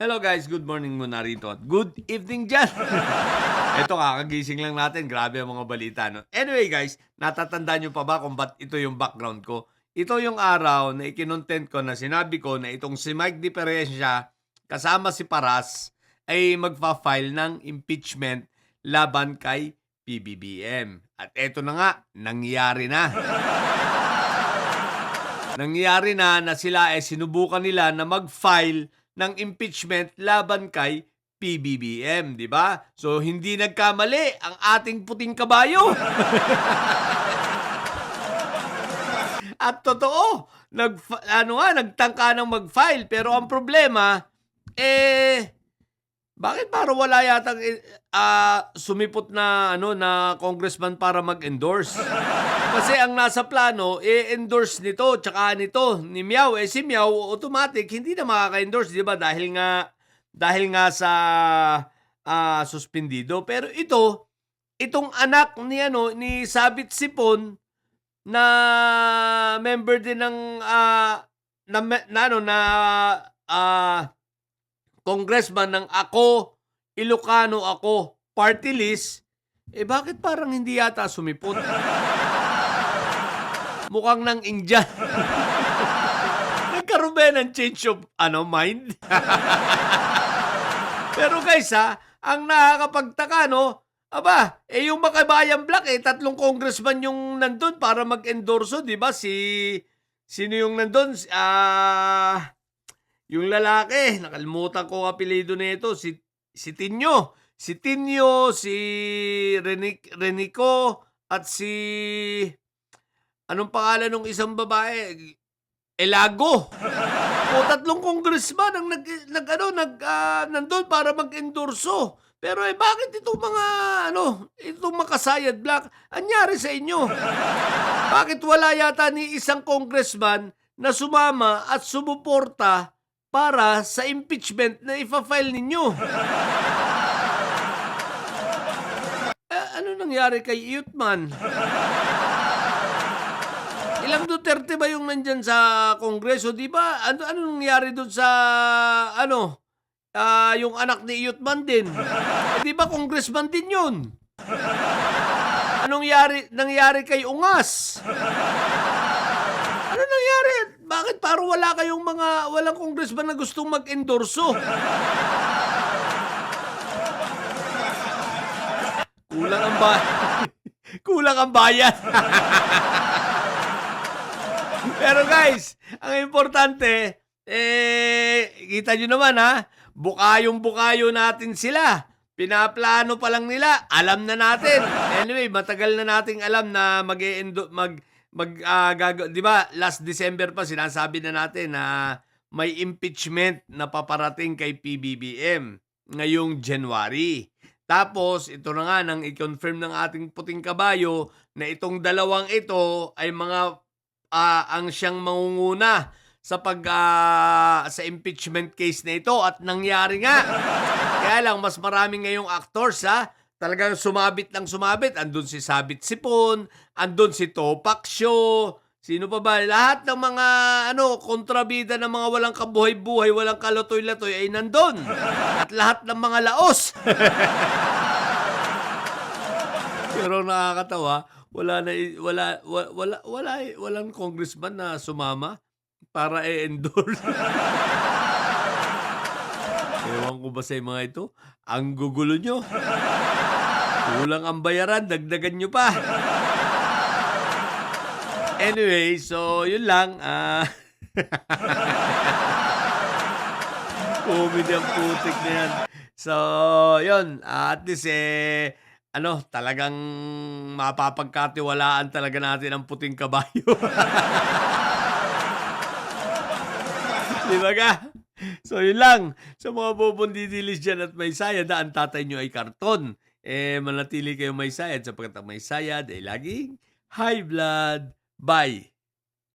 Hello guys, good morning muna rito at good evening dyan. Ito kakagising lang natin, grabe ang mga balita. No? Anyway guys, natatandaan nyo pa ba kung ba't ito yung background ko? Ito yung araw na ikinontent ko na sinabi ko na itong si Mike Diferencia kasama si Paras ay magfa-file ng impeachment laban kay PBBM. At eto na nga, nangyari na. Nangyari na sila ay sinubukan nila na mag-file ng impeachment laban kay PBBM, di ba? So hindi nagkamali ang ating puting kabayo. At totoo, nagtangka ng mag-file pero ang problema bakit parang wala yatang sumipot na na congressman para mag-endorse? Kasi ang nasa plano endorse nito tsaka nito ni Miao si Miao automatic hindi na makaka-endorse, 'di ba? Dahil nga sa suspendido. Pero itong anak ni ni Sabit Sipon na member din ng congressman ng Ako Ilocano Ako party list, bakit parang hindi yata sumipot? Mukhang ng Indian. Nagkaroon ba ng change of mind? Pero guys ang nakakapagtaka yung Makabayan Black 3 congressman yung nandun para mag-endorso, 'di ba? Sino yung nandun? Yung lalaki, nakalimutan ko ang apelyido nito, si Tinyo. Si Tinyo, si Renico, at si anong pangalan ng isang babae? Elago. O 3 congressman ang nandun para mag-endorso. Pero bakit itong mga itong makasayad black, anyari sa inyo? Bakit wala yata ni isang congressman na sumama at sumuporta para sa impeachment na ifa-file ninyo? Ano nangyari kay Yutman? Ilang Duterte ba yung nandyan sa Kongreso? Di ba? Ano nangyari doon sa yung anak ni Yutman din? Di ba congressman din yun? Anong nangyari kay Ungas? Ano nangyari? Bakit parang wala kayong walang congressman na gustong mag-endorso? Kulang ang bayan. Pero guys, ang importante, kita nyo naman bukayong-bukayo natin sila. Pinaplano pa lang nila, alam na natin. Anyway, matagal na nating alam na di ba, last December pa sinasabi na natin na may impeachment na paparating kay PBBM ngayong January. Tapos, ito na nga nang i-confirm ng ating puting kabayo na itong dalawang ito ay ang siyang mangunguna sa sa impeachment case na ito at nangyari nga. Kaya lang, mas marami ngayong actors talagang sumabit. Andun si Sabit Sipon, andun si Topak Show, sino pa ba? Lahat ng mga kontrabida ng mga walang kabuhay-buhay, walang kalatoy-latoy ay nandun. At lahat ng mga laos. Pero nakakatawa, walang congressman na sumama para i-endorse. Ewan ko ba sa mga ito? Ang gugulo nyo. Kulang ang bayaran, dagdagan nyo pa. Anyway, so yun lang. Comedy ang putik na yan. So, yun. At least, talagang mapapagkatiwalaan talaga natin ang puting kabayo. Di ba ka? So, yun lang. Sa mga bubundidilis dyan at may sayad, ang tatay nyo ay karton. Manatili kayo may sayad sapagkat ang may sayad ay laging high blood. Bye!